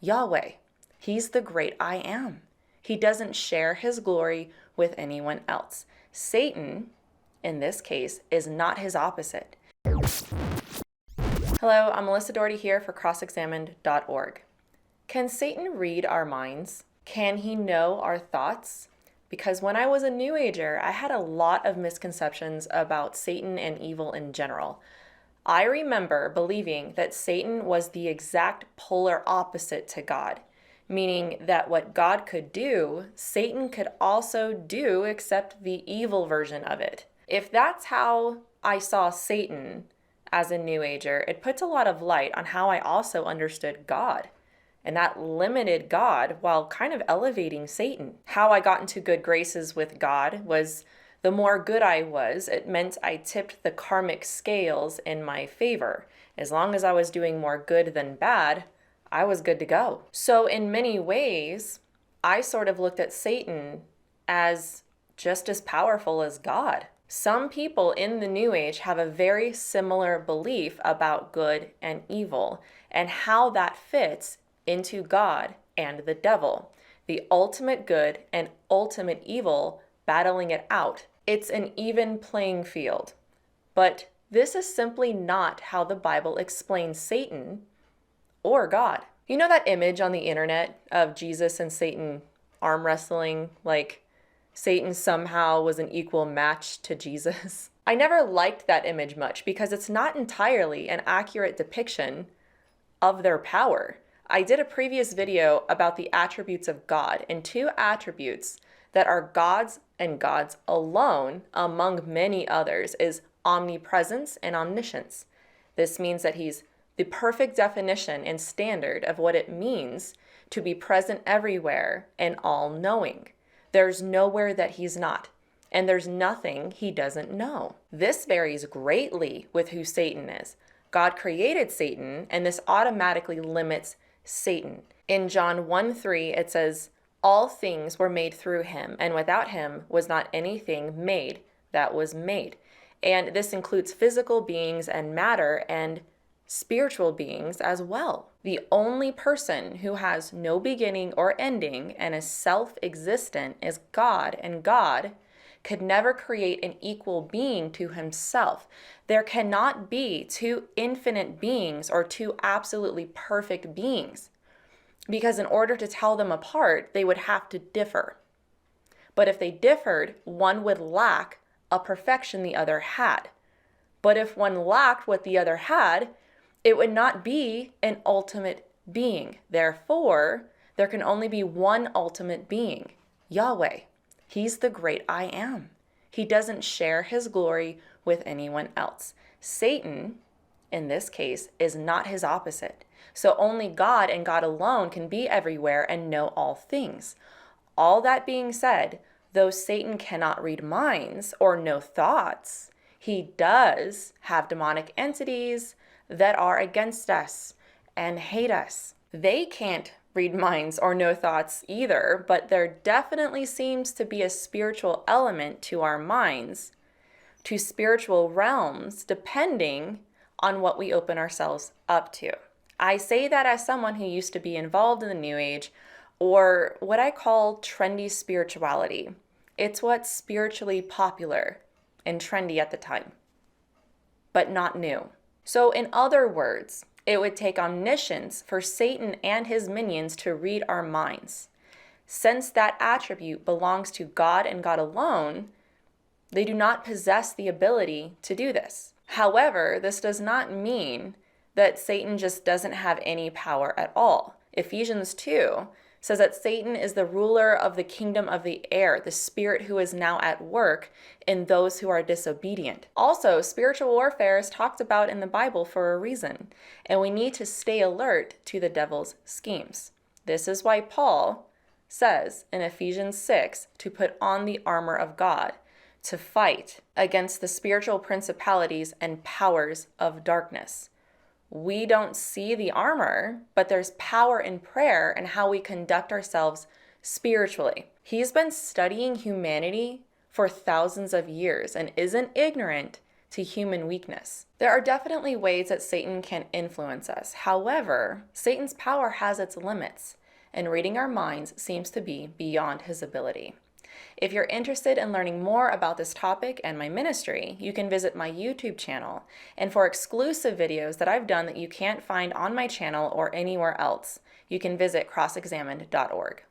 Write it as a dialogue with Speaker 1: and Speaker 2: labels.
Speaker 1: Yahweh. He's the great I am. He doesn't share his glory with anyone else. Satan, in this case, is not his opposite. Hello, I'm 𝗧𝗧𝗫𝗓𝗏 here for 𝗧𝗏𝗓𝗏𝗏𝗧𝗏𝗏𝗏𝗏𝗏𝗏. Can Satan read our minds? Can he know our thoughts? Because when I was a New Ager, I had a lot of misconceptions about Satan and evil in general. I remember believing that Satan was the exact polar opposite to God, meaning that what God could do, Satan could also do, except the evil version of it. If that's how I saw Satan as a New Ager, it puts a lot of light on how I also understood God. And that limited God while kind of elevating Satan. How I got into good graces with God was the more good I was, it meant I tipped the karmic scales in my favor. As long as I was doing more good than bad, I was good to go. So in many ways, I sort of looked at Satan as just as powerful as God. Some people in the New Age have a very similar belief about good and evil and how that fits into God and the devil, the ultimate good and ultimate evil battling it out. It's an even playing field. But this is simply not how the Bible explains Satan or God. You know that image on the internet of Jesus and Satan arm wrestling, like Satan somehow was an equal match to Jesus? I never liked that image much because it's not entirely an accurate depiction of their power. I did a previous video about the attributes of God, and two attributes that are God's and God's alone, among many others, is omnipresence and omniscience. This means that he's the perfect definition and standard of what it means to be present everywhere and all-knowing. There's nowhere that he's not, and there's nothing he doesn't know. This varies greatly with who Satan is. God created Satan, and this automatically limits Satan. In John 1:3, it says, "All things were made through him, and without him was not anything made that was made." And this includes physical beings and matter and spiritual beings as well. The only person who has no beginning or ending and is self-existent is God, and God could never create an equal being to himself. There cannot be two infinite beings or two absolutely perfect beings, because in order to tell them apart, they would have to differ. But if they differed, one would lack a perfection the other had. But if one lacked what the other had, it would not be an ultimate being. Therefore, there can only be one ultimate being, Yahweh. He's the great I am. He doesn't share his glory with anyone else. Satan, in this case, is not his opposite. So only God and God alone can be everywhere and know all things. All that being said, though Satan cannot read minds or know thoughts, he does have demonic entities that are against us and hate us. They can't read minds or know thoughts either, but there definitely seems to be a spiritual element to our minds, to spiritual realms, depending on what we open ourselves up to. I say that as someone who used to be involved in the New Age, or what I call trendy spirituality. It's what's spiritually popular and trendy at the time, but not new. So in other words, it would take omniscience for Satan and his minions to read our minds. Since that attribute belongs to God and God alone, they do not possess the ability to do this. However, this does not mean that Satan just doesn't have any power at all. Ephesians 2 says that Satan is the ruler of the kingdom of the air, the spirit who is now at work in those who are disobedient. Also, spiritual warfare is talked about in the Bible for a reason, and we need to stay alert to the devil's schemes. This is why Paul says in Ephesians 6 to put on the armor of God, to fight against the spiritual principalities and powers of darkness. We don't see the armor, but there's power in prayer and how we conduct ourselves spiritually. He's been studying humanity for thousands of years and isn't ignorant to human weakness. There are definitely ways that Satan can influence us. However, Satan's power has its limits, and reading our minds seems to be beyond his ability. If you're interested in learning more about this topic and my ministry, you can visit my YouTube channel. And for exclusive videos that I've done that you can't find on my channel or anywhere else, you can visit crossexamined.org.